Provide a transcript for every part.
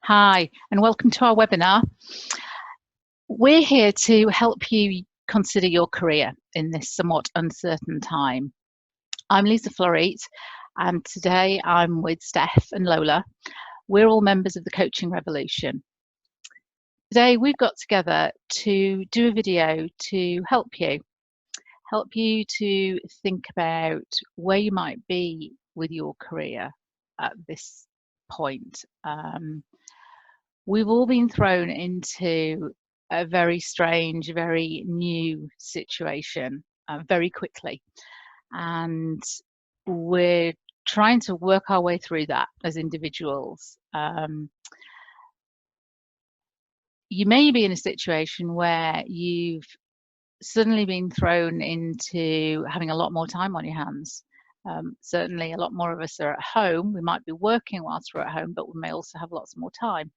Hi, and welcome to our webinar. We're here to help you consider your career in this somewhat uncertain time. I'm Lisa Florit, and today I'm with Steph and Lola. We're all members of the Coaching Revolution. Today we've got together to do a video to help you to think about where you might be with your career at this point. We've all been thrown into a very strange, very new situation very quickly, and we're trying to work our way through that as individuals. You may be in a situation where you've suddenly been thrown into having a lot more time on your hands. Certainly a lot more of us are at home. We might be working whilst we're at home, but we may also have lots more time.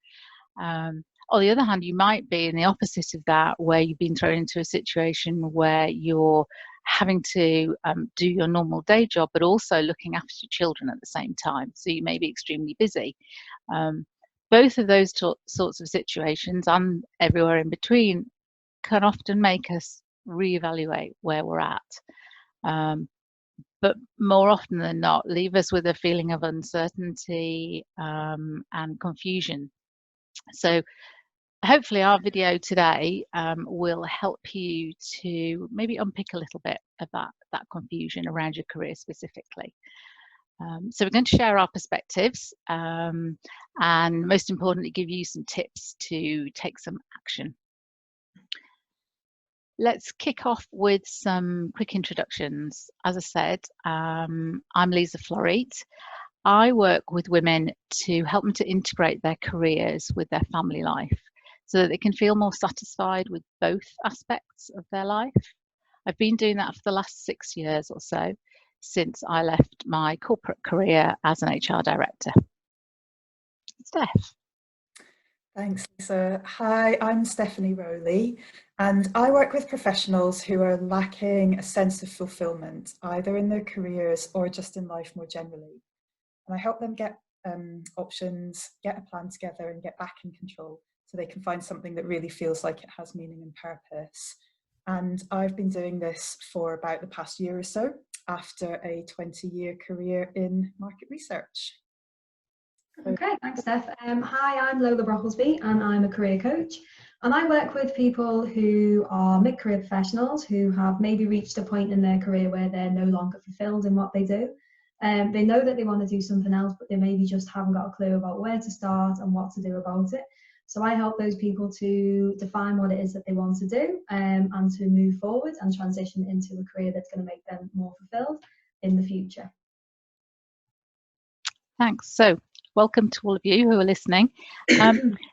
On the other hand, you might be in the opposite of that, where you've been thrown into a situation where you're having to do your normal day job, but also looking after your children at the same time. So you may be extremely busy. Both of those sorts of situations and everywhere in between can often make us reevaluate where we're at. But more often than not, leave us with a feeling of uncertainty and confusion. So hopefully our video today will help you to maybe unpick a little bit of that confusion around your career specifically. So we're going to share our perspectives and most importantly give you some tips to take some action. Let's kick off with some quick introductions. As I said, I'm Lisa Florit. I work with women to help them to integrate their careers with their family life so that they can feel more satisfied with both aspects of their life. I've been doing that for the last 6 years or so since I left my corporate career as an HR director. Steph. Thanks, Lisa. Hi, I'm Stephanie Rowley, and I work with professionals who are lacking a sense of fulfillment, either in their careers or just in life more generally. And I help them get options, get a plan together and get back in control so they can find something that really feels like it has meaning and purpose. And I've been doing this for about the past year or so after a 20-year career in market research. Okay, thanks, Steph. Hi, I'm Lola Brocklesby and I'm a career coach. And I work with people who are mid-career professionals who have maybe reached a point in their career where they're no longer fulfilled in what they do. They know that they want to do something else, but they maybe just haven't got a clue about where to start and what to do about it. So I help those people to define what it is that they want to do and to move forward and transition into a career that's going to make them more fulfilled in the future. Thanks. So welcome to all of you who are listening.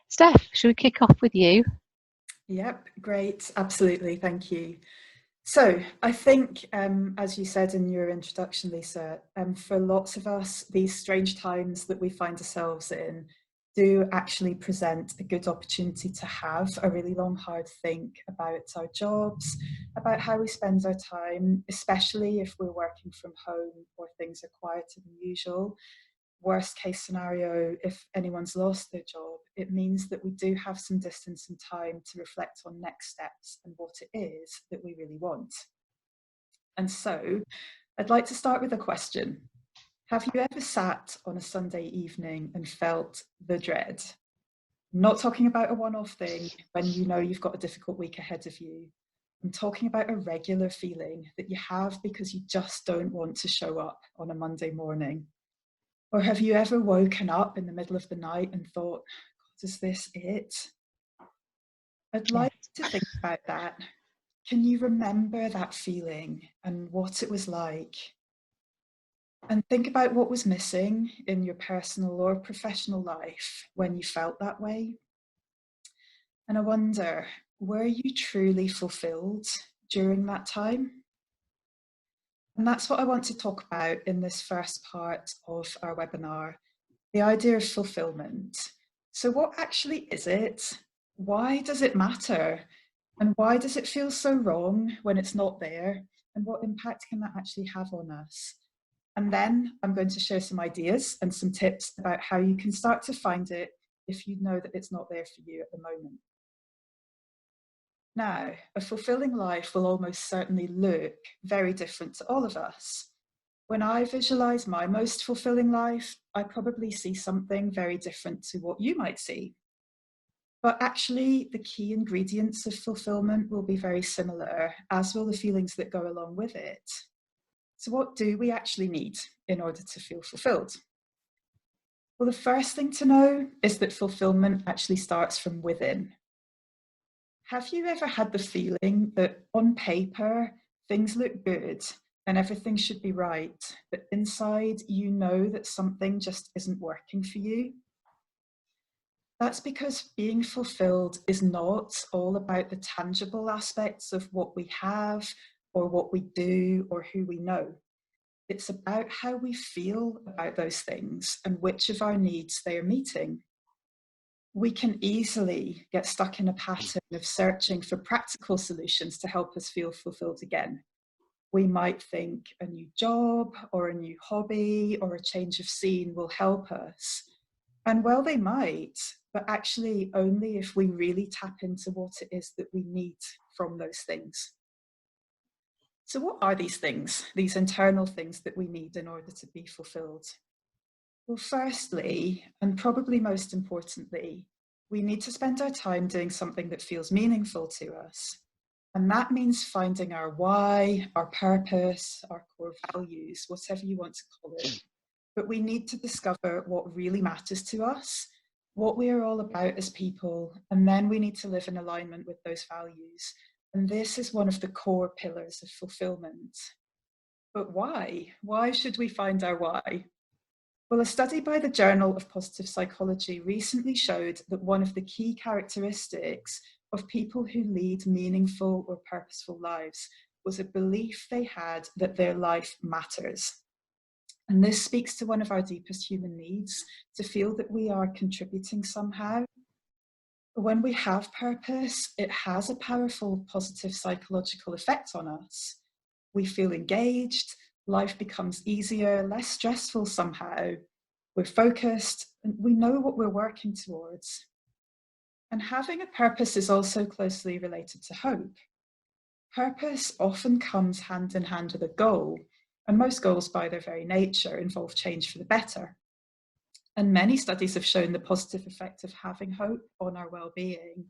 Steph, should we kick off with you? Yep, great. Absolutely. Thank you. So I think, as you said in your introduction, Lisa, for lots of us, these strange times that we find ourselves in do actually present a good opportunity to have a really long, hard think about our jobs, about how we spend our time, especially if we're working from home or things are quieter than usual. Worst case scenario, if anyone's lost their job, it means that we do have some distance and time to reflect on next steps and what it is that we really want. And so I'd like to start with a question. Have you ever sat on a Sunday evening and felt the dread? I'm not talking about a one-off thing when you know you've got a difficult week ahead of you. I'm talking about a regular feeling that you have because you just don't want to show up on a Monday morning. Or have you ever woken up in the middle of the night and thought, God, is this it? I'd like to think about that. Can you remember that feeling and what it was like? And think about what was missing in your personal or professional life when you felt that way. And I wonder, were you truly fulfilled during that time? And that's what I want to talk about in this first part of our webinar, the idea of fulfillment. So what actually is it? Why does it matter? And why does it feel so wrong when it's not there? And what impact can that actually have on us? And then I'm going to share some ideas and some tips about how you can start to find it if you know that it's not there for you at the moment. Now, a fulfilling life will almost certainly look very different to all of us. When I visualize my most fulfilling life, I probably see something very different to what you might see. But actually, the key ingredients of fulfillment will be very similar, as will the feelings that go along with it. So what do we actually need in order to feel fulfilled? Well, the first thing to know is that fulfillment actually starts from within. Have you ever had the feeling that on paper, things look good and everything should be right, but inside you know that something just isn't working for you? That's because being fulfilled is not all about the tangible aspects of what we have or what we do or who we know. It's about how we feel about those things and which of our needs they are meeting. We can easily get stuck in a pattern of searching for practical solutions to help us feel fulfilled again. We might think a new job or a new hobby or a change of scene will help us. And well, they might, but actually only if we really tap into what it is that we need from those things. So what are these things, these internal things that we need in order to be fulfilled? Well, firstly, and probably most importantly, we need to spend our time doing something that feels meaningful to us. And that means finding our why, our purpose, our core values, whatever you want to call it. But we need to discover what really matters to us, what we are all about as people, and then we need to live in alignment with those values. And this is one of the core pillars of fulfillment. But why? Why should we find our why? Well, a study by the Journal of Positive Psychology recently showed that one of the key characteristics of people who lead meaningful or purposeful lives was a belief they had that their life matters. And this speaks to one of our deepest human needs, to feel that we are contributing somehow. When we have purpose, it has a powerful positive psychological effect on us. We feel engaged, life becomes easier, less stressful somehow. We're focused, and we know what we're working towards. And having a purpose is also closely related to hope. Purpose often comes hand in hand with a goal, and most goals by their very nature involve change for the better. And many studies have shown the positive effect of having hope on our well-being.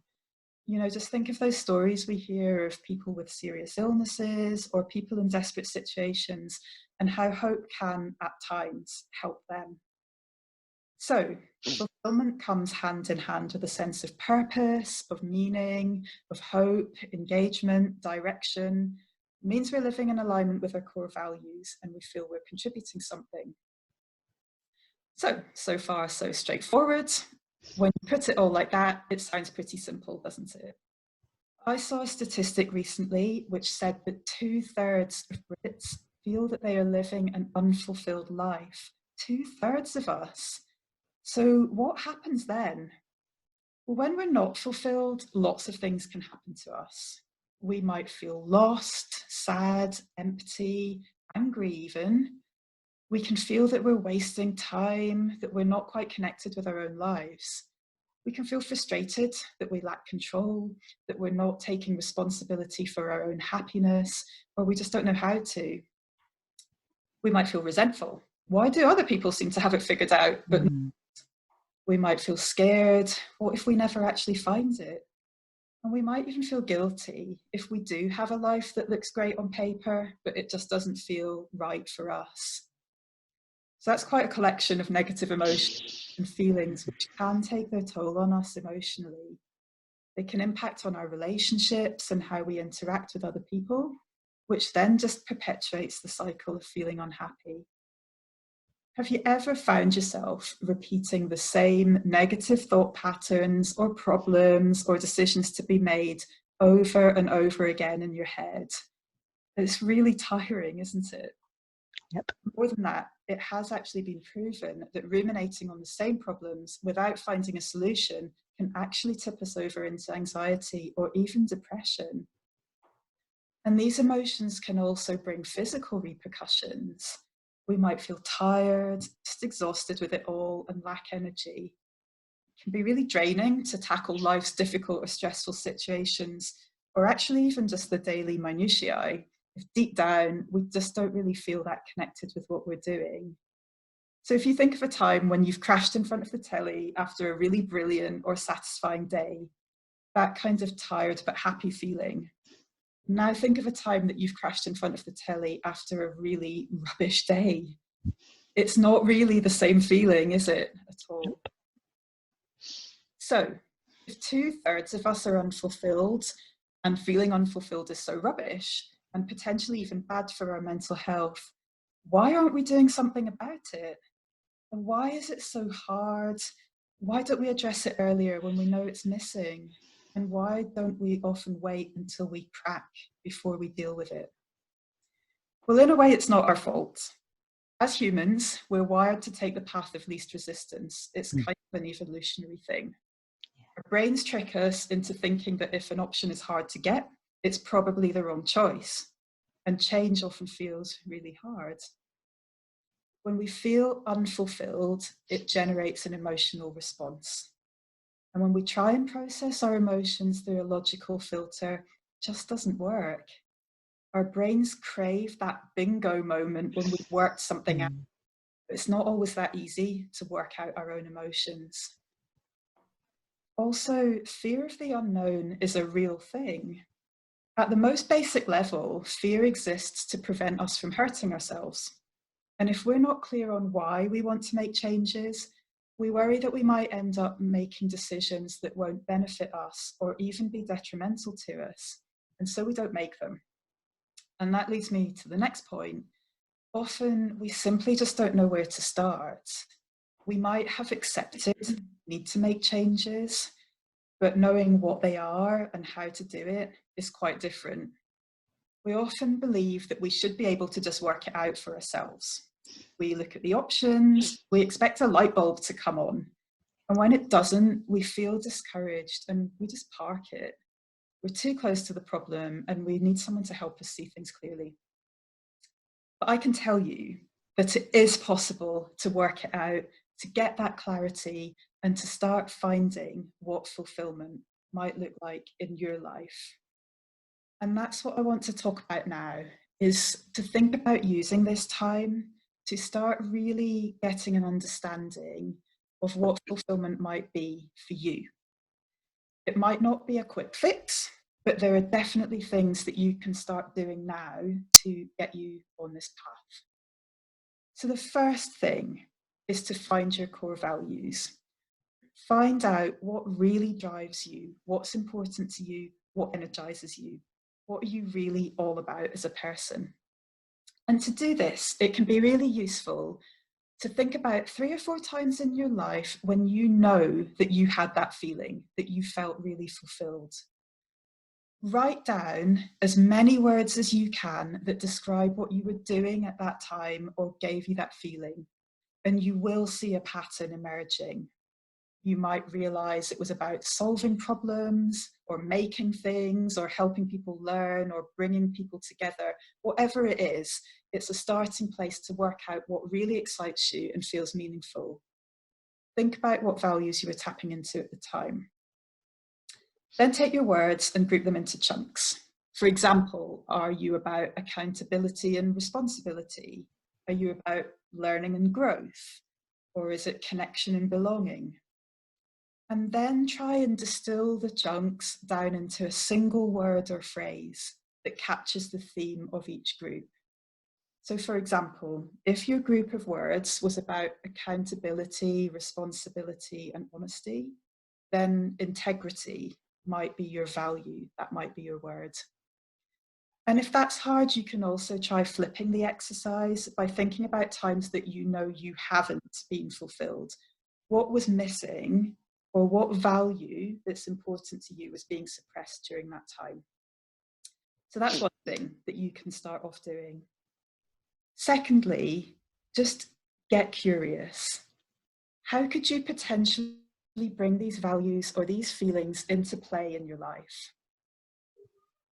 You know, just think of those stories we hear of people with serious illnesses or people in desperate situations and how hope can at times help them. So fulfillment comes hand in hand with a sense of purpose, of meaning, of hope, engagement, direction. It means we're living in alignment with our core values and we feel we're contributing something. So far, so straightforward. When you put it all like that, it sounds pretty simple, doesn't it? I saw a statistic recently which said that 2/3 of Brits feel that they are living an unfulfilled life. 2/3 of us. So what happens then? Well, when we're not fulfilled, lots of things can happen to us. We might feel lost, sad, empty, angry even. We can feel that we're wasting time, that we're not quite connected with our own lives. We can feel frustrated that we lack control, that we're not taking responsibility for our own happiness, or we just don't know how to. We might feel resentful. Why do other people seem to have it figured out, but not? We might feel scared. What if we never actually find it? And we might even feel guilty if we do have a life that looks great on paper, but it just doesn't feel right for us. So that's quite a collection of negative emotions and feelings which can take their toll on us emotionally. They can impact on our relationships and how we interact with other people, which then just perpetuates the cycle of feeling unhappy. Have you ever found yourself repeating the same negative thought patterns or problems or decisions to be made over and over again in your head? It's really tiring, isn't it? Yep. More than that, it has actually been proven that ruminating on the same problems without finding a solution can actually tip us over into anxiety or even depression. And these emotions can also bring physical repercussions. We might feel tired, just exhausted with it all and lack energy. It can be really draining to tackle life's difficult or stressful situations, or actually even just the daily minutiae, if deep down we just don't really feel that connected with what we're doing. So if you think of a time when you've crashed in front of the telly after a really brilliant or satisfying day, that kind of tired but happy feeling. Now think of a time that you've crashed in front of the telly after a really rubbish day. It's not really the same feeling, is it, at all? So if 2/3 of us are unfulfilled, and feeling unfulfilled is so rubbish and potentially even bad for our mental health, why aren't we doing something about it? And why is it so hard? Why don't we address it earlier when we know it's missing? And why don't we often wait until we crack before we deal with it? Well, in a way, it's not our fault. As humans, we're wired to take the path of least resistance. It's kind of an evolutionary thing. Our brains trick us into thinking that if an option is hard to get, it's probably the wrong choice. And change often feels really hard. When we feel unfulfilled, it generates an emotional response. And when we try and process our emotions through a logical filter, it just doesn't work. Our brains crave that bingo moment when we've worked something out. It's not always that easy to work out our own emotions. Also, fear of the unknown is a real thing. At the most basic level, fear exists to prevent us from hurting ourselves. And if we're not clear on why we want to make changes, we worry that we might end up making decisions that won't benefit us or even be detrimental to us. And so we don't make them. And that leads me to the next point. Often we simply just don't know where to start. We might have accepted the need to make changes, but knowing what they are and how to do it is quite different. We often believe that we should be able to just work it out for ourselves. We look at the options, we expect a light bulb to come on. And when it doesn't, we feel discouraged and we just park it. We're too close to the problem and we need someone to help us see things clearly. But I can tell you that it is possible to work it out, to get that clarity and to start finding what fulfillment might look like in your life. And that's what I want to talk about now, is to think about using this time to start really getting an understanding of what fulfillment might be for you. It might not be a quick fix, but there are definitely things that you can start doing now to get you on this path. So the first thing is to find your core values. Find out what really drives you, what's important to you, what energizes you. What are you really all about as a person? And to do this, it can be really useful to think about 3 or 4 times in your life when you know that you had that feeling, that you felt really fulfilled. Write down as many words as you can that describe what you were doing at that time or gave you that feeling, and you will see a pattern emerging. You might realize it was about solving problems or making things or helping people learn or bringing people together. Whatever it is, it's a starting place to work out what really excites you and feels meaningful. Think about what values you were tapping into at the time. Then take your words and group them into chunks. For example, are you about accountability and responsibility? Are you about learning and growth? Or is it connection and belonging? And then try and distill the chunks down into a single word or phrase that captures the theme of each group. So for example, if your group of words was about accountability, responsibility, and honesty, then integrity might be your value, that might be your word. And if that's hard, you can also try flipping the exercise by thinking about times that you know you haven't been fulfilled. What was missing? Or what value that's important to you was being suppressed during that time. So that's one thing that you can start off doing. Secondly, just get curious. How could you potentially bring these values or these feelings into play in your life?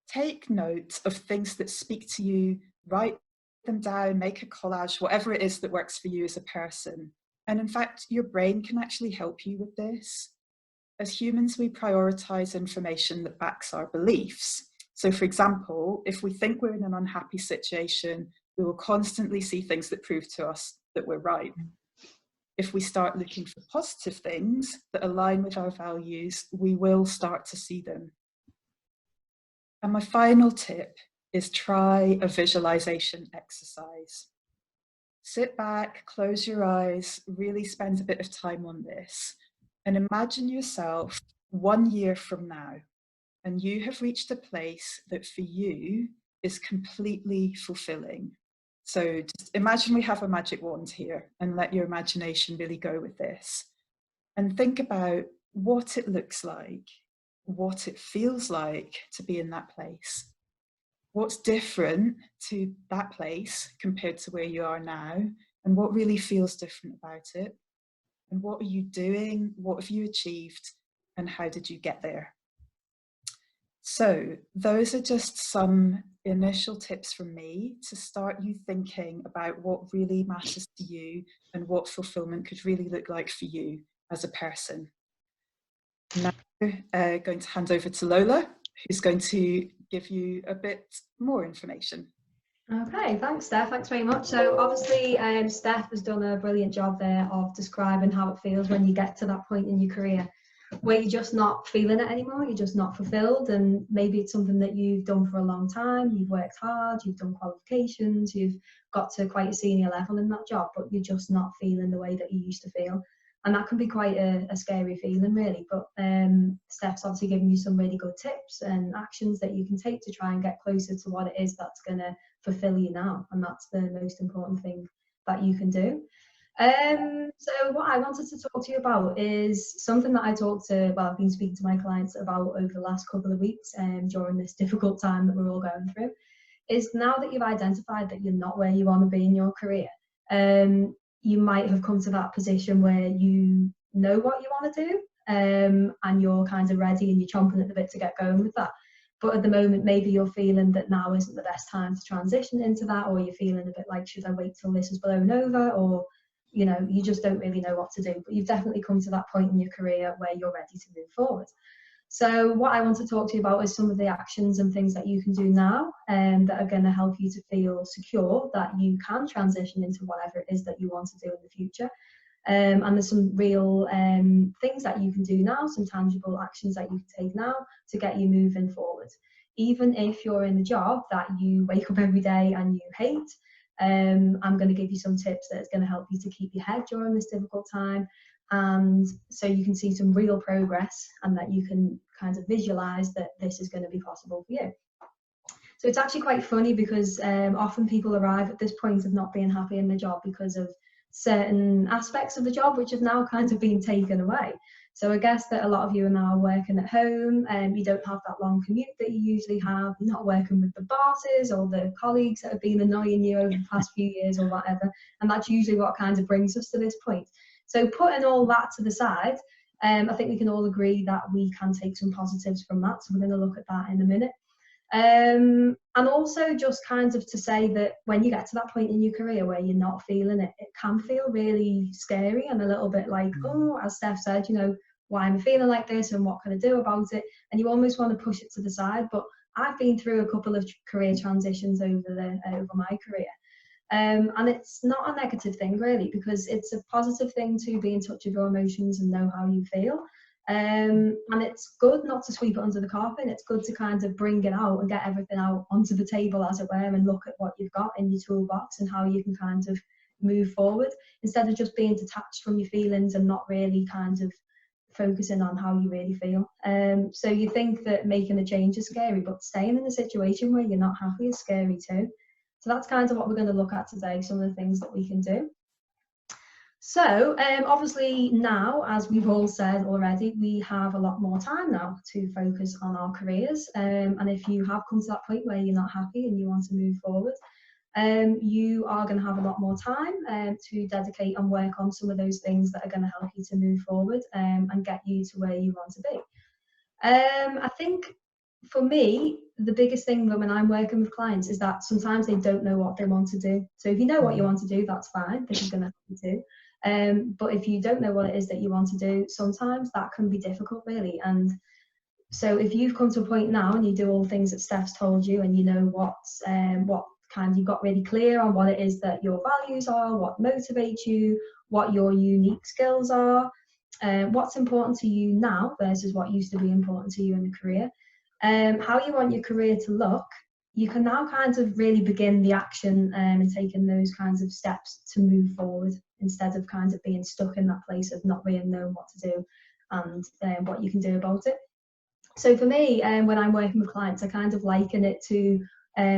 Take note of things that speak to you, write them down, make a collage, whatever it is that works for you as a person. And in fact, your brain can actually help you with this. as humans, we prioritize information that backs our beliefs. So for example, if we think we're in an unhappy situation, we will constantly see things that prove to us that we're right. If we start looking for positive things that align with our values, we will start to see them. And my final tip is try a visualization exercise. Sit back, close your eyes, really spend a bit of time on this, and imagine yourself 1 year from now, and you have reached a place that for you is completely fulfilling. So just imagine we have a magic wand here, and let your imagination really go with this. And think about what it looks like, what it feels like to be in that place. What's different to that place compared to where you are now, and what really feels different about it? And what are you doing? What have you achieved? And how did you get there? So those are just some initial tips from me to start you thinking about what really matters to you and what fulfillment could really look like for you as a person. Now, going to hand over to Lola, who's going to give you a bit more information. Okay, thanks Steph, thanks very much. So obviously Steph has done a brilliant job there of describing how it feels when you get to that point in your career where you're just not feeling it anymore, you're just not fulfilled, and maybe it's something that you've done for a long time, you've worked hard, you've done qualifications, you've got to quite a senior level in that job, but you're just not feeling the way that you used to feel. And that can be quite a scary feeling really, but Steph's obviously giving you some really good tips and actions that you can take to try and get closer to what it is that's going to fulfill you now, and that's the most important thing that you can do. So what I wanted to talk to you about is something that I've been speaking to my clients about over the last couple of weeks during this difficult time that we're all going through, is now that you've identified that you're not where you want to be in your career, you might have come to that position where you know what you want to do, and you're kind of ready and you're chomping at the bit to get going with that. But at the moment, maybe you're feeling that now isn't the best time to transition into that, or you're feeling a bit like, should I wait till this is blown over? Or, you know, you just don't really know what to do. But you've definitely come to that point in your career where you're ready to move forward. So what I want to talk to you about is some of the actions and things that you can do now that are going to help you to feel secure that you can transition into whatever it is that you want to do in the future. And there's some real things that you can do now, some tangible actions that you can take now to get you moving forward. Even if you're in a job that you wake up every day and you hate, I'm going to give you some tips that's going to help you to keep your head during this difficult time, and so you can see some real progress and that you can kind of visualize that this is going to be possible for you. So it's actually quite funny because often people arrive at this point of not being happy in the job because of certain aspects of the job which have now kind of been taken away. So I guess that a lot of you are now working at home and you don't have that long commute that you usually have. You're not working with the bosses or the colleagues that have been annoying you over the past few years or whatever. And that's usually what kind of brings us to this point. So putting all that to the side, I think we can all agree that we can take some positives from that. So we're going to look at that in a minute. And also just kind of to say that when you get to that point in your career where you're not feeling it, it can feel really scary and a little bit like, oh, as Steph said, you know, why am I feeling like this and what can I do about it? And you almost want to push it to the side. But I've been through a couple of career transitions over my career. And it's not a negative thing really, because it's a positive thing to be in touch with your emotions and know how you feel. And it's good not to sweep it under the carpet. It's good to kind of bring it out and get everything out onto the table, as it were, and look at what you've got in your toolbox and how you can kind of move forward instead of just being detached from your feelings and not really kind of focusing on how you really feel. So you think that making a change is scary, but staying in a situation where you're not happy is scary too. So that's kind of what we're going to look at today, some of the things that we can do. So obviously now, as we've all said already, we have a lot more time now to focus on our careers. And if you have come to that point where you're not happy and you want to move forward, you are going to have a lot more time to dedicate and work on some of those things that are going to help you to move forward and get you to where you want to be. I think for me, the biggest thing when I'm working with clients is that sometimes they don't know what they want to do. So if you know what you want to do, that's fine. This is going to help you too. But if you don't know what it is that you want to do, sometimes that can be difficult, really. And so if you've come to a point now and you do all the things that Steph's told you, and you know what kind of, you've got really clear on what it is that your values are, what motivates you, what your unique skills are, what's important to you now versus what used to be important to you in a career, how you want your career to look, you can now kind of really begin the action and taking those kinds of steps to move forward, instead of kind of being stuck in that place of not really knowing what to do and what you can do about it. So for me, when I'm working with clients, I kind of liken it to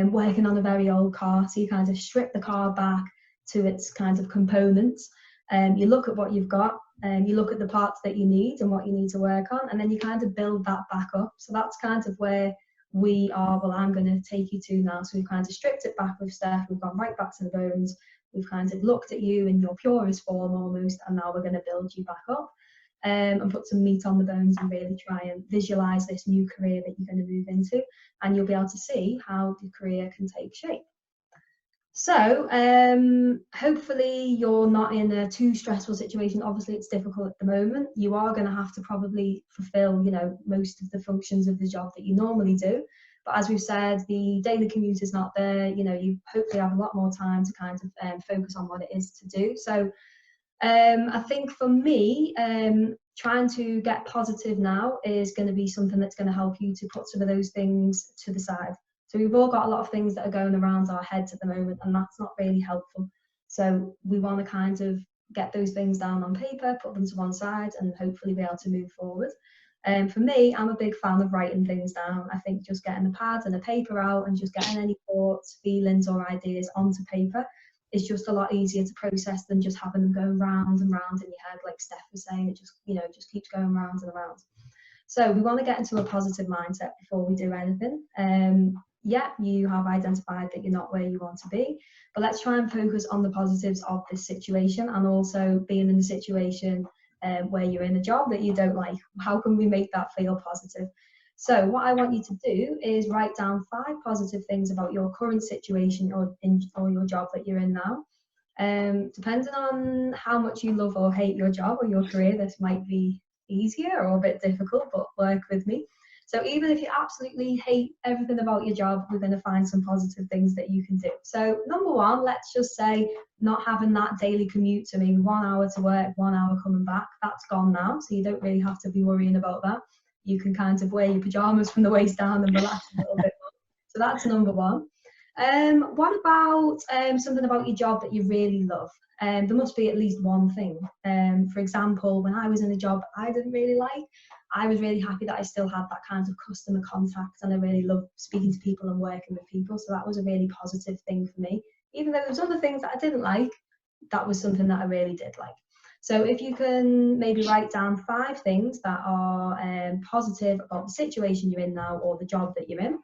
working on a very old car. So you kind of strip the car back to its kind of components. You look at what you've got, and you look at the parts that you need and what you need to work on, and then you kind of build that back up. So that's kind of where we are. Well, I'm going to take you to now. So we've kind of stripped it back with Steph. We've gone right back to the bones. We've kind of looked at you in your purest form almost, and now we're going to build you back up. And put some meat on the bones and really try and visualize this new career that you're going to move into, and you'll be able to see how the career can take shape. So hopefully you're not in a too stressful situation. Obviously it's difficult at the moment. You are going to have to probably fulfill, you know, most of the functions of the job that you normally do, but as we've said, the daily commute is not there. You know, you hopefully have a lot more time to kind of focus on what it is to do. So I think for me, trying to get positive now is going to be something that's going to help you to put some of those things to the side. So we've all got a lot of things that are going around our heads at the moment, and that's not really helpful. So we want to kind of get those things down on paper, put them to one side, and hopefully be able to move forward. For me, I'm a big fan of writing things down. I think just getting a pad and a paper out and just getting any thoughts, feelings or ideas onto paper is just a lot easier to process than just having them going round and round in your head, like Steph was saying. It just, you know, just keeps going round and around. So we want to get into a positive mindset before we do anything. Yeah, you have identified that you're not where you want to be, but let's try and focus on the positives of this situation, and also being in the situation where you're in a job that you don't like. How can we make that feel positive? So what I want you to do is write down 5 positive things about your current situation or your job that you're in now. Depending on how much you love or hate your job or your career, this might be easier or a bit difficult, but work with me. So even if you absolutely hate everything about your job, we're going to find some positive things that you can do. So number 1, let's just say not having that daily commute to maybe 1 hour to work, 1 hour coming back. That's gone now, so you don't really have to be worrying about that. You can kind of wear your pajamas from the waist down and relax a little bit more. So that's number 1. What about something about your job that you really love? There must be at least one thing. For example, when I was in a job I didn't really like, I was really happy that I still had that kind of customer contact, and I really love speaking to people and working with people. So that was a really positive thing for me. Even though there was other things that I didn't like, that was something that I really did like. So if you can maybe write down 5 things that are positive about the situation you're in now or the job that you're in,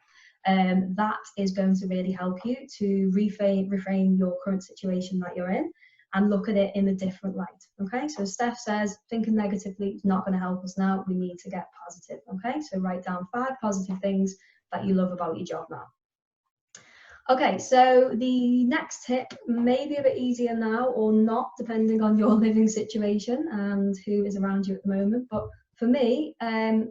that is going to really help you to reframe your current situation that you're in and look at it in a different light. Okay, so Steph says thinking negatively is not going to help us now. We need to get positive. Okay, so write down 5 positive things that you love about your job now. Okay, so the next tip may be a bit easier now or not, depending on your living situation and who is around you at the moment. But for me,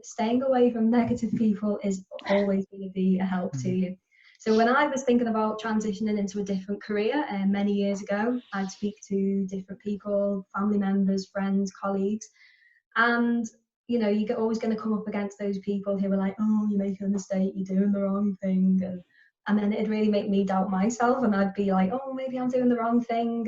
staying away from negative people is always going to be a help to you. So when I was thinking about transitioning into a different career many years ago, I'd speak to different people, family members, friends, colleagues, and you know, you're always going to come up against those people who are like, oh, you're making a mistake, you're doing the wrong thing, and then it'd really make me doubt myself, and I'd be like, oh, maybe I'm doing the wrong thing,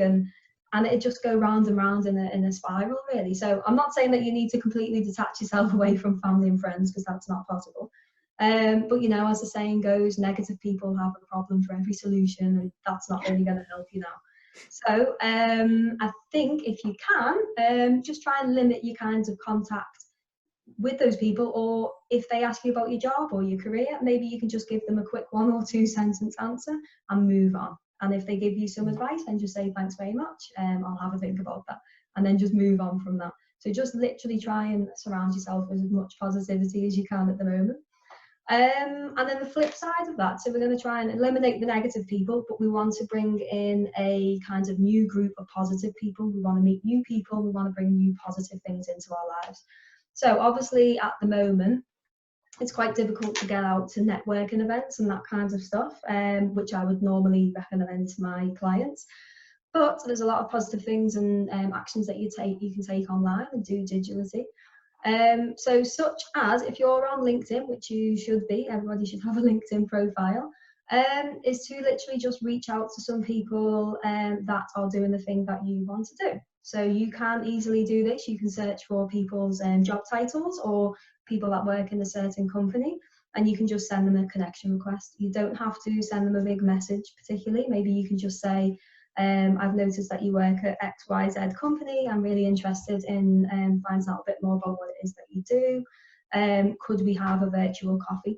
and it'd just go round and round in a spiral, really. So I'm not saying that you need to completely detach yourself away from family and friends, because that's not possible. But you know, as the saying goes, negative people have a problem for every solution, and that's not really going to help you now. So I think if you can, just try and limit your kinds of contact with those people, or if they ask you about your job or your career, maybe you can just give them a quick 1 or 2 sentence answer and move on. And if they give you some advice, then just say thanks very much, I'll have a think about that, and then just move on from that. So just literally try and surround yourself with as much positivity as you can at the moment. And then the flip side of that, so we're going to try and eliminate the negative people, but we want to bring in a kind of new group of positive people. We want to meet new people. We want to bring new positive things into our lives. So obviously at the moment, it's quite difficult to get out to networking events and that kind of stuff, which I would normally recommend to my clients. But there's a lot of positive things and actions that you can take online and do digitally. So such as, if you're on LinkedIn, which you should be, everybody should have a LinkedIn profile, is to literally just reach out to some people that are doing the thing that you want to do. So you can easily do this. You can search for people's job titles or people that work in a certain company, and you can just send them a connection request. You don't have to send them a big message particularly. Maybe you can just say, I've noticed that you work at XYZ company. I'm really interested in finding out a bit more about what it is that you do. Could we have a virtual coffee?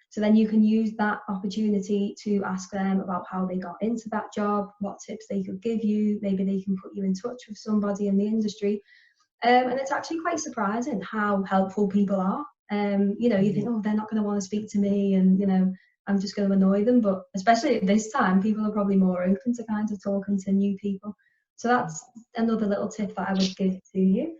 So then you can use that opportunity to ask them about how they got into that job, what tips they could give you. Maybe they can put you in touch with somebody in the industry. And it's actually quite surprising how helpful people are. You know, you think, oh, they're not going to want to speak to me, and you know, I'm just going to annoy them. But especially at this time, people are probably more open to kind of talking to new people. So that's another little tip that I would give to you.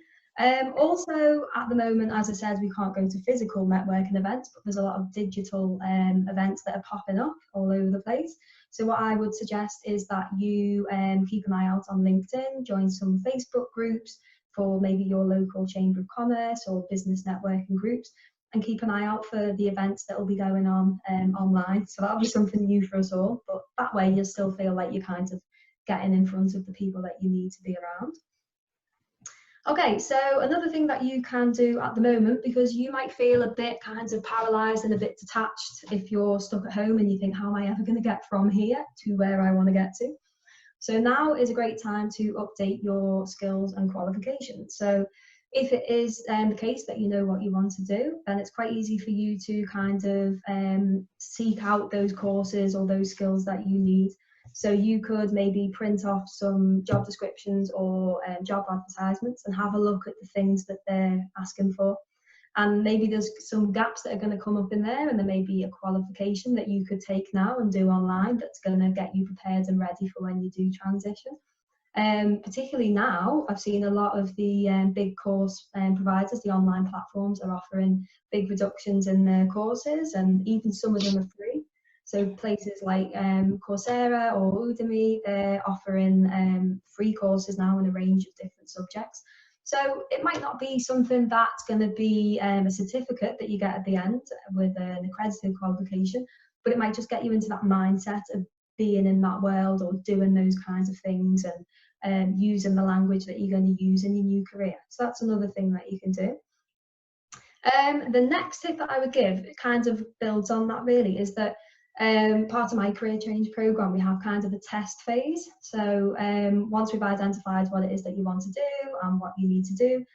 Also, at the moment, as I said, we can't go to physical networking events, but there's a lot of digital events that are popping up all over the place. So what I would suggest is that you keep an eye out on LinkedIn, join some Facebook groups for maybe your local Chamber of Commerce or business networking groups, and keep an eye out for the events that will be going on online. So that'll be something new for us all, but that way you'll still feel like you're kind of getting in front of the people that you need to be around. Okay, so another thing that you can do at the moment, because you might feel a bit kind of paralysed and a bit detached if you're stuck at home and you think, how am I ever going to get from here to where I want to get to? So now is a great time to update your skills and qualifications. So if it is the case that you know what you want to do, then it's quite easy for you to kind of seek out those courses or those skills that you need. So you could maybe print off some job descriptions or job advertisements and have a look at the things that they're asking for. And maybe there's some gaps that are going to come up in there, and there may be a qualification that you could take now and do online that's going to get you prepared and ready for when you do transition. Particularly now, I've seen a lot of the big course providers, the online platforms, are offering big reductions in their courses, and even some of them are free. So places like Coursera or Udemy, they're offering free courses now in a range of different subjects. So it might not be something that's going to be a certificate that you get at the end with an accredited qualification, but it might just get you into that mindset of being in that world or doing those kinds of things and using the language that you're going to use in your new career. So that's another thing that you can do. The next tip that I would give kind of builds on that really, is that part of my career change program, we have kind of a test phase. So once we've identified what it is that you want to do and what you need to do,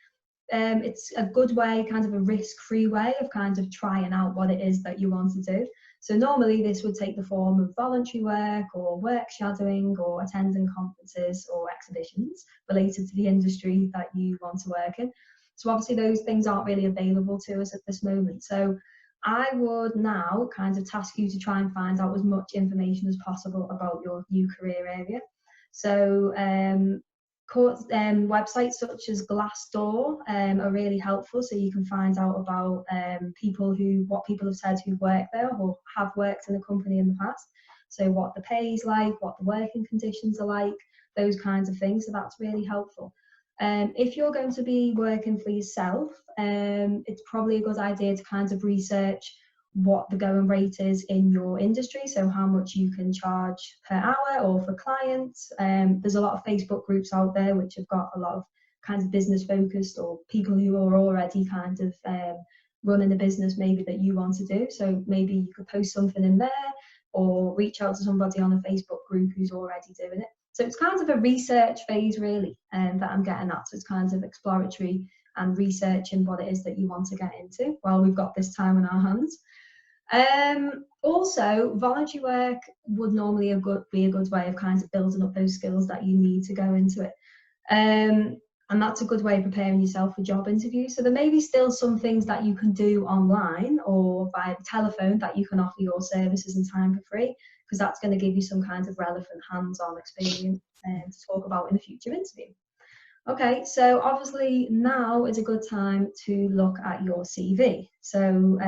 it's a good way, kind of a risk-free way of kind of trying out what it is that you want to do. So normally this would take the form of voluntary work or work shadowing or attending conferences or exhibitions related to the industry that you want to work in. So obviously those things aren't really available to us at this moment. So I would now kind of task you to try and find out as much information as possible about your new career area. So websites such as Glassdoor are really helpful, so you can find out about what people have said who work there or have worked in a company in the past. So what the pay is like, what the working conditions are like, those kinds of things. So that's really helpful. If you're going to be working for yourself, it's probably a good idea to kind of research what the going rate is in your industry, so how much you can charge per hour or for clients. There's a lot of Facebook groups out there which have got a lot of kind of business focused, or people who are already kind of running a business maybe that you want to do. So maybe you could post something in there or reach out to somebody on a Facebook group who's already doing it. So it's kind of a research phase really that I'm getting at. So it's kind of exploratory and researching what it is that you want to get into while we've got this time in our hands. Also, voluntary work would normally be a good way of kind of building up those skills that you need to go into it. And that's a good way of preparing yourself for job interviews. So there may be still some things that you can do online or via telephone that you can offer your services and time for free, because that's going to give you some kind of relevant hands-on experience to talk about in a future interview. Okay, so obviously now is a good time to look at your CV. So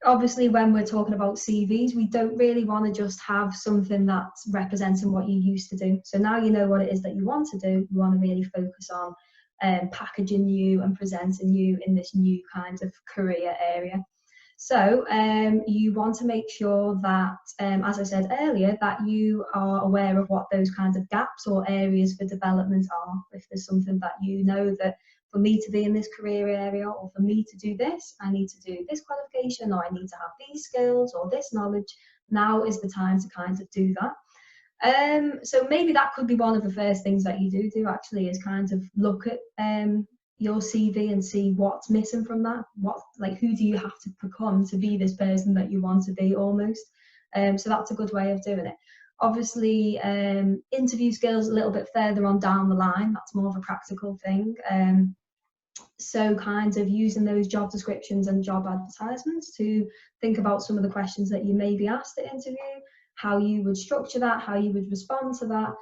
obviously when we're talking about CVs, we don't really want to just have something that's representing what you used to do. So now you know what it is that you want to do, you want to really focus on packaging you and presenting you in this new kind of career area. So you want to make sure that, as I said earlier, that you are aware of what those kinds of gaps or areas for development are. If there's something that you know that for me to be in this career area, or for me to do this, I need to do this qualification, or I need to have these skills or this knowledge, now is the time to kind of do that. So maybe that could be one of the first things that you do actually, is kind of look at your CV and see what's missing from that. Who do you have to become to be this person that you want to be, almost. So that's a good way of doing it. Obviously, interview skills a little bit further on down the line, that's more of a practical thing. So kind of using those job descriptions and job advertisements to think about some of the questions that you may be asked at interview, how you would structure that, how you would respond to that,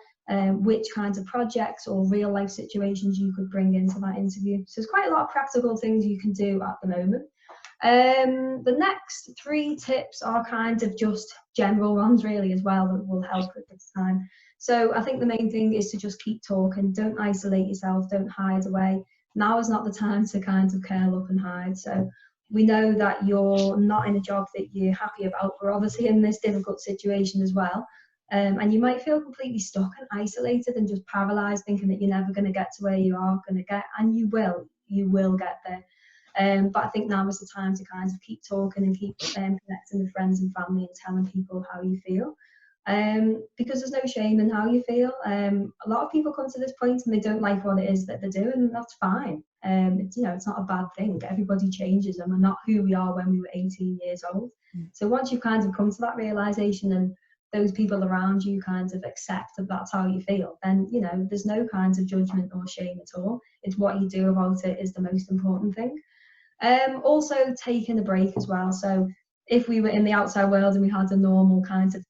which kinds of projects or real life situations you could bring into that interview. So there's quite a lot of practical things you can do at the moment. The next 3 tips are kind of just general ones really as well, that will help at this time. So I think the main thing is to just keep talking, don't isolate yourself, don't hide away. Now is not the time to kind of curl up and hide. So we know that you're not in a job that you're happy about. We're obviously in this difficult situation as well. And you might feel completely stuck and isolated and just paralyzed, thinking that you're never going to get to where you are going to get, and you will get there. But I think now is the time to kind of keep talking and keep connecting with friends and family and telling people how you feel. Because there's no shame in how you feel. A lot of people come to this point and they don't like what it is that they're doing, and that's fine. It's not a bad thing. Everybody changes, and we're not who we are when we were 18 years old. So once you've kind of come to that realization, and those people around you kind of accept that that's how you feel, then there's no kinds of judgment or shame at all. It's what you do about it is the most important thing. Also taking a break as well. So if we were in the outside world and we had a normal kind of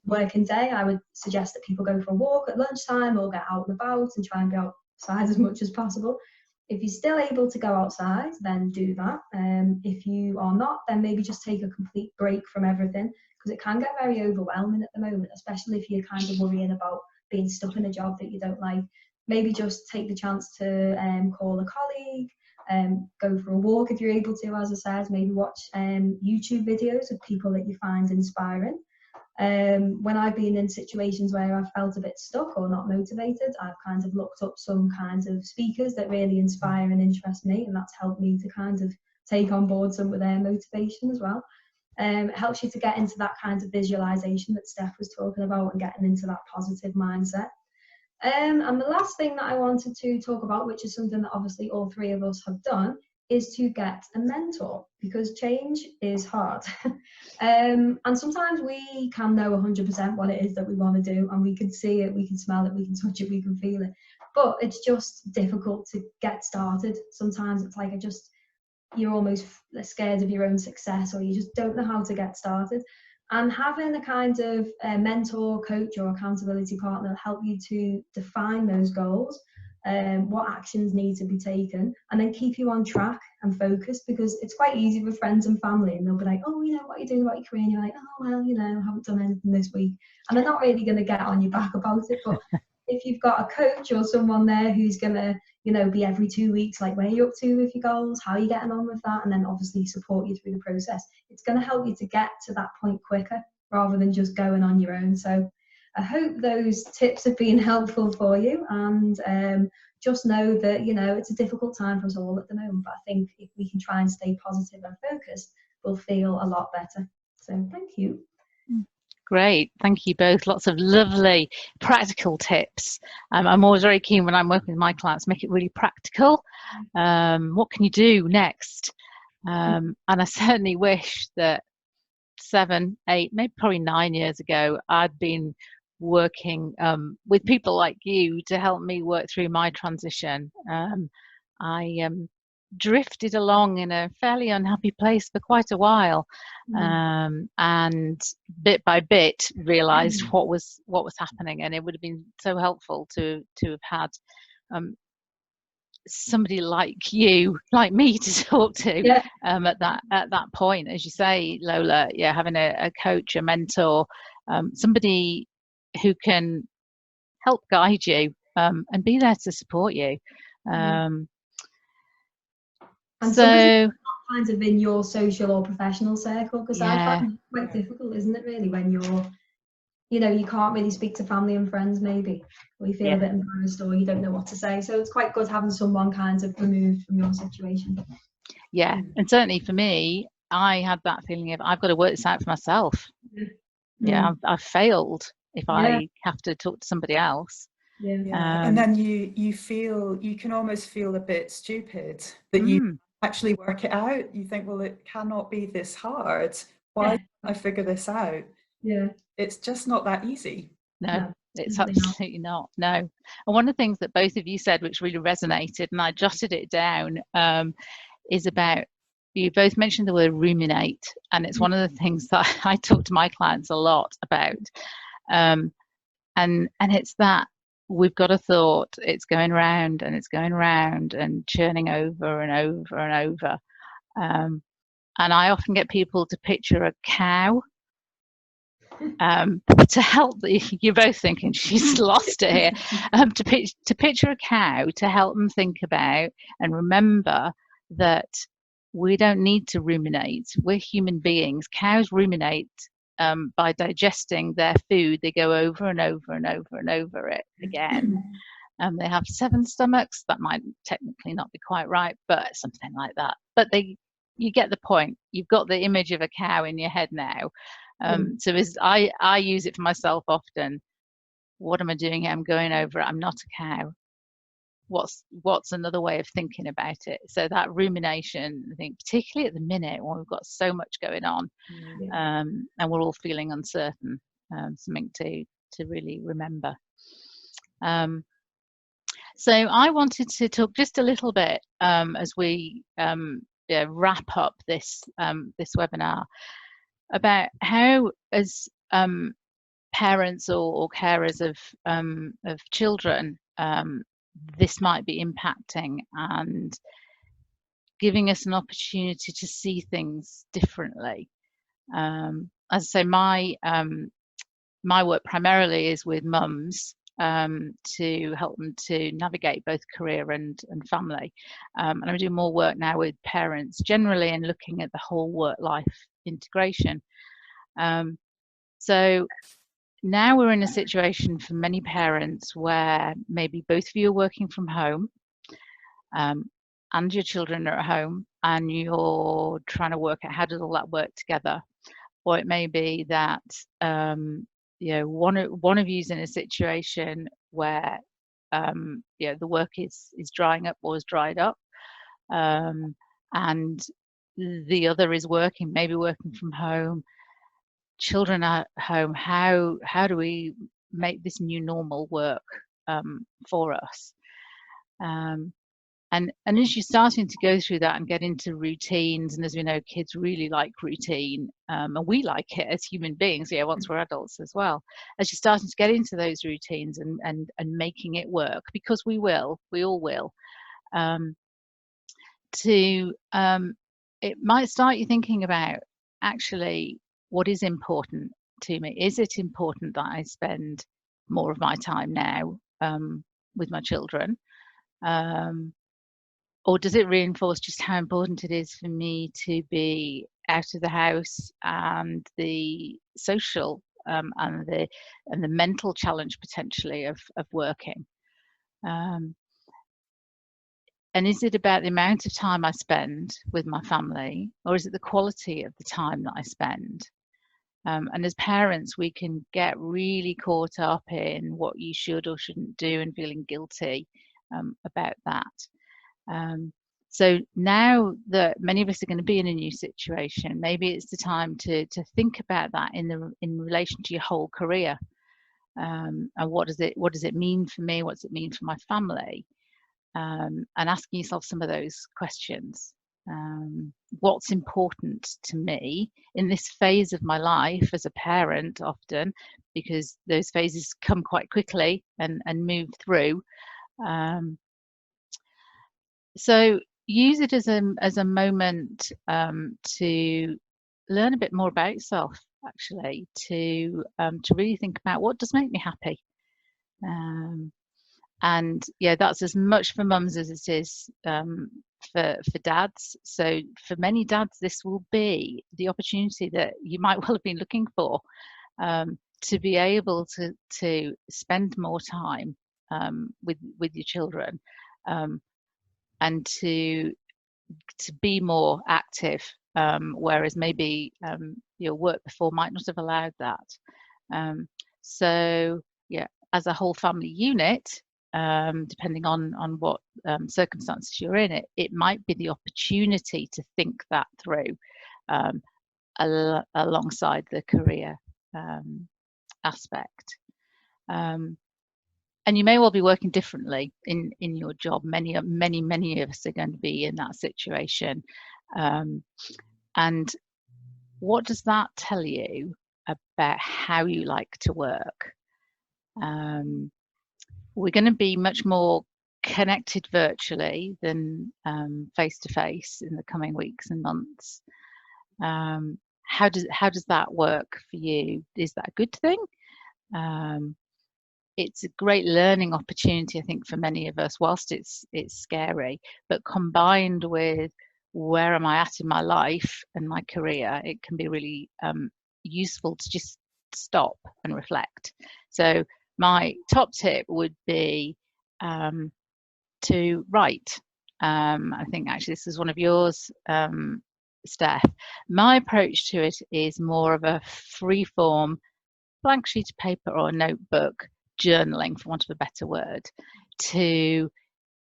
working day, I would suggest that people go for a walk at lunchtime or get out and about and try and be outside as much as possible. If you're still able to go outside, then do that. If you are not, then maybe just take a complete break from everything, because it can get very overwhelming at the moment, especially if you're kind of worrying about being stuck in a job that you don't like. Maybe just take the chance to call a colleague, go for a walk if you're able to, as I said, maybe watch YouTube videos of people that you find inspiring. When I've been in situations where I've felt a bit stuck or not motivated, I've kind of looked up some kinds of speakers that really inspire and interest me, and that's helped me to kind of take on board some of their motivation as well. It helps you to get into that kind of visualization that Steph was talking about and getting into that positive mindset. And the last thing that I wanted to talk about, which is something that obviously all 3 of us have done, is to get a mentor, because change is hard. And sometimes we can know 100% what it is that we want to do, and we can see it, we can smell it, we can touch it, we can feel it, but it's just difficult to get started. Sometimes it's like you're almost scared of your own success, or you just don't know how to get started. And having a kind of mentor, coach or accountability partner help you to define those goals, what actions need to be taken, and then keep you on track and focused, because it's quite easy with friends and family, and they'll be like, oh, what are you doing about your career? And you're like, oh, well, I haven't done anything this week. And they're not really going to get on your back about it. But if you've got a coach or someone there who's going to, be every 2 weeks, like, where are you up to with your goals? How are you getting on with that? And then obviously support you through the process. It's going to help you to get to that point quicker rather than just going on your own. So I hope those tips have been helpful for you, and just know that, it's a difficult time for us all at the moment, but I think if we can try and stay positive and focused, we'll feel a lot better. So thank you. Great, thank you both. Lots of lovely practical tips. I'm always very keen when I'm working with my clients, make it really practical. What can you do next? And I certainly wish that 7, 8, maybe probably 9 years ago, I'd been working with people like you to help me work through my transition. I drifted along in a fairly unhappy place for quite a while, and bit by bit realized what was happening, and it would have been so helpful to have had somebody like you, like me, to talk to at that point, as you say, Lola. Yeah, having a coach, a mentor, somebody who can help guide you and be there to support you. And so somebody kind of in your social or professional circle, because I find it quite difficult, isn't it, really, when you're, you know, you can't really speak to family and friends maybe, or you feel a bit embarrassed, or you don't know what to say. So it's quite good having someone kind of removed from your situation. Yeah, and certainly for me, I had that feeling of I've got to work this out for myself. I've failed if I have to talk to somebody else. And then you can almost feel a bit stupid that you actually work it out. You think, well, it cannot be this hard. Why can't I figure this out? It's just not that easy. No, it's absolutely not. No. And one of the things that both of you said, which really resonated, and I jotted it down, is about, you both mentioned the word ruminate, and it's one of the things that I talk to my clients a lot about. And it's that we've got a thought, it's going round and it's going round and churning over and over and over. And I often get people to picture a cow. To help, you're both thinking she's lost it here. To picture a cow, to help them think about and remember that we don't need to ruminate. We're human beings. Cows ruminate by digesting their food. They go over and over and over and over it again. They have 7 stomachs. That might technically not be quite right, but something like that. But you get the point. You've got the image of a cow in your head now. So as I use it for myself often. What am I doing here? I'm going over it. I'm not a cow. What's another way of thinking about it? So that rumination, I think, particularly at the minute when we've got so much going on, and we're all feeling uncertain, something to really remember. So I wanted to talk just a little bit as we wrap up this webinar about how, as parents or carers of children, this might be impacting and giving us an opportunity to see things differently. As I say, my work primarily is with mums, to help them to navigate both career and family. And I'm doing more work now with parents generally and looking at the whole work-life integration. So now we're in a situation for many parents where maybe both of you are working from home, and your children are at home, and you're trying to work out how does all that work together. Or it may be that one of you's in a situation where the work is drying up or has dried up, and the other is maybe working from home. Children at home. How do we make this new normal work for us? And as you're starting to go through that and get into routines, and as we know, kids really like routine, and we like it as human beings, once we're adults as well. As you're starting to get into those routines and making it work, because we all will, it might start you thinking about, actually, what is important to me? Is it important that I spend more of my time now with my children? Or does it reinforce just how important it is for me to be out of the house, and the social and the mental challenge potentially of working? And is it about the amount of time I spend with my family, or is it the quality of the time that I spend? And as parents, we can get really caught up in what you should or shouldn't do and feeling guilty about that. So now that many of us are going to be in a new situation, maybe it's the time to think about that in relation to your whole career. and what does it mean for me? What does it mean for my family? And asking yourself some of those questions. What's important to me in this phase of my life as a parent, often, because those phases come quite quickly and move through. So use it as a moment to learn a bit more about yourself, actually, to really think about what does make me happy. And yeah, that's as much for mums as it is for dads. So for many dads, this will be the opportunity that you might well have been looking for, to be able to spend more time with your children, and to be more active, whereas maybe your work before might not have allowed that. So yeah, as a whole family unit, depending on what circumstances you're in, it might be the opportunity to think that through, alongside the career aspect. And you may well be working differently in your job. Many of us are going to be in that situation. And what does that tell you about how you like to work? We're going to be much more connected virtually than face to face in the coming weeks and months. How does that work for you? Is that a good thing? It's a great learning opportunity, I think, for many of us, whilst it's scary, but combined with where am I at in my life and my career, it can be really useful to just stop and reflect. So my top tip would be to write. I think actually this is one of yours, Steph. My approach to it is more of a free form, blank sheet of paper or a notebook, journaling, for want of a better word, to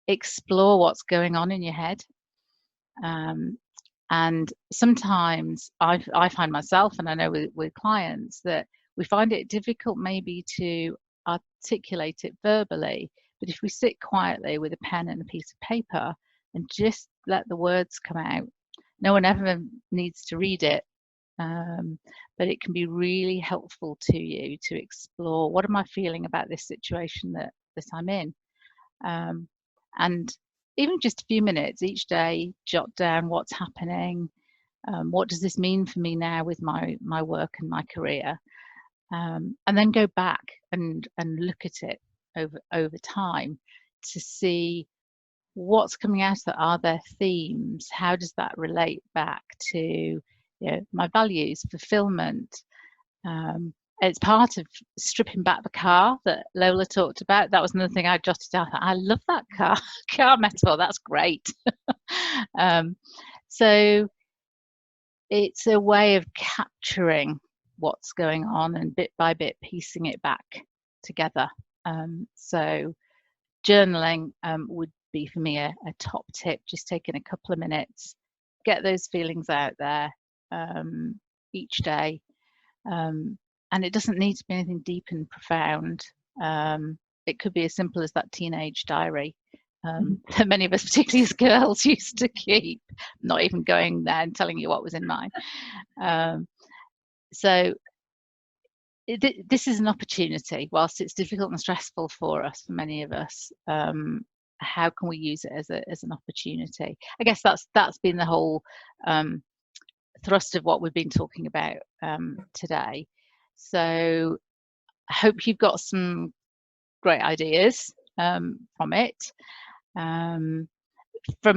explore what's going on in your head. And sometimes I find myself, and I know with clients, that we find it difficult maybe to articulate it verbally, but if we sit quietly with a pen and a piece of paper and just let the words come out, no one ever needs to read it. But it can be really helpful to you to explore, what am I feeling about this situation that I'm in? And even just a few minutes each day, jot down what's happening. What does this mean for me now with my work and my career? And then go back and look at it over time to see what's coming out of that. Are there themes? How does that relate back to my values, fulfillment? It's part of stripping back the car that Lola talked about. That was another thing I jotted down. I love that car metaphor. That's great. So it's a way of capturing what's going on and bit by bit piecing it back together. So journaling would be for me a top tip. Just taking a couple of minutes, get those feelings out there each day. And it doesn't need to be anything deep and profound. It could be as simple as that teenage diary that many of us, particularly as girls, used to keep, not even going there and telling you what was in mine. So this is an opportunity, whilst it's difficult and stressful for us, for many of us. How can we use it as an opportunity? I guess that's been the whole thrust of what we've been talking about today. So I hope you've got some great ideas from it. From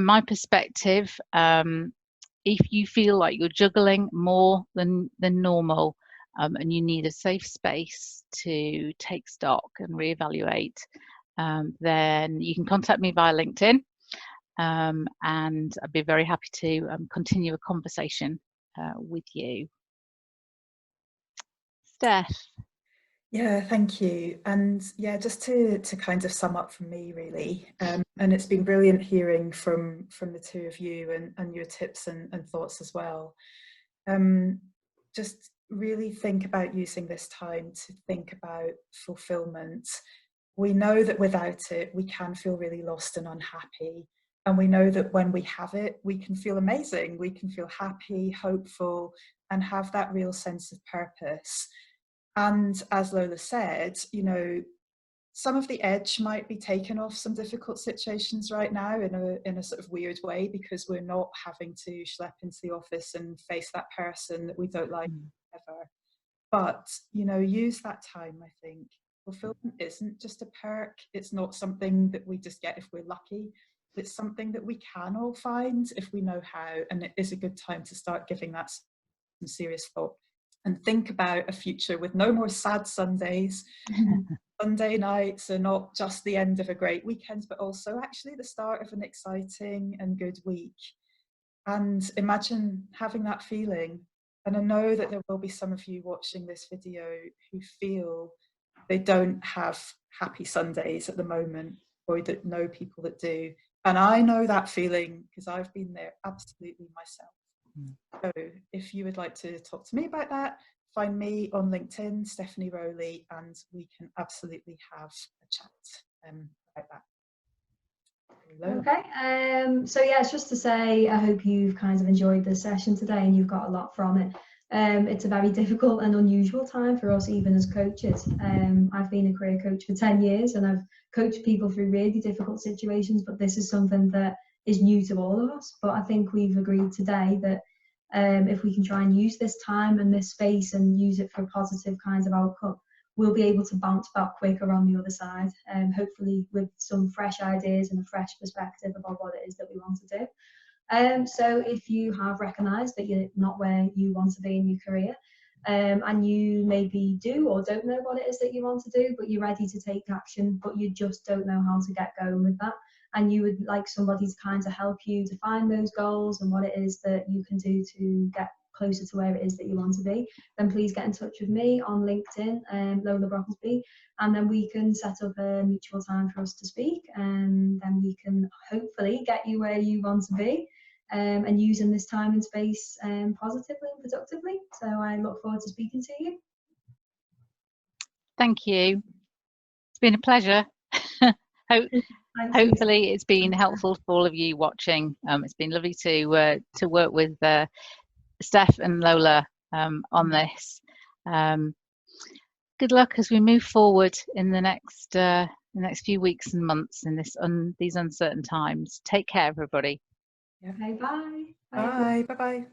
my perspective, if you feel like you're juggling more than normal, and you need a safe space to take stock and reevaluate, then you can contact me via LinkedIn, and I'd be very happy to continue a conversation with you. Steph. Yeah, thank you. And yeah, just to kind of sum up from me, really, and it's been brilliant hearing from the two of you and your tips and thoughts as well. Just really think about using this time to think about fulfillment. We know that without it, we can feel really lost and unhappy. And we know that when we have it, we can feel amazing. We can feel happy, hopeful, and have that real sense of purpose. And as Lola said, you know, some of the edge might be taken off some difficult situations right now in a sort of weird way, because we're not having to schlep into the office and face that person that we don't like ever. But, you know, use that time, I think. Fulfillment isn't just a perk. It's not something that we just get if we're lucky. It's something that we can all find if we know how. And it is a good time to start giving that some serious thought and think about a future with no more sad Sundays. Sunday nights are not just the end of a great weekend, but also actually the start of an exciting and good week. And imagine having that feeling. And I know that there will be some of you watching this video who feel they don't have happy Sundays at the moment, or that know people that do. And I know that feeling because I've been there absolutely myself. So if you would like to talk to me about that, find me on LinkedIn, Stephanie Rowley, and we can absolutely have a chat about that. Lola. Okay, so yeah, it's just to say I hope you've kind of enjoyed this session today and you've got a lot from it. It's a very difficult and unusual time for us, even as coaches. I've been a career coach for 10 years and I've coached people through really difficult situations, but this is something that is new to all of us. But I think we've agreed today that if we can try and use this time and this space and use it for positive kinds of outcome, we'll be able to bounce back quicker on the other side, hopefully with some fresh ideas and a fresh perspective about what it is that we want to do. So if you have recognised that you're not where you want to be in your career, and you maybe do or don't know what it is that you want to do, but you're ready to take action, but you just don't know how to get going with that, and you would like somebody to kind of help you to find those goals and what it is that you can do to get closer to where it is that you want to be, then please get in touch with me on LinkedIn, Lola Brocklesby, and then we can set up a mutual time for us to speak, and then we can hopefully get you where you want to be, and using this time and space positively and productively. So I look forward to speaking to you. Thank you. It's been a pleasure. Hopefully it's been helpful for all of you watching. It's been lovely to work with Steph and Lola on this. Good luck as we move forward in the next few weeks and months in these uncertain times. Take care, everybody. Yeah. Okay, bye. Bye. Bye. Bye.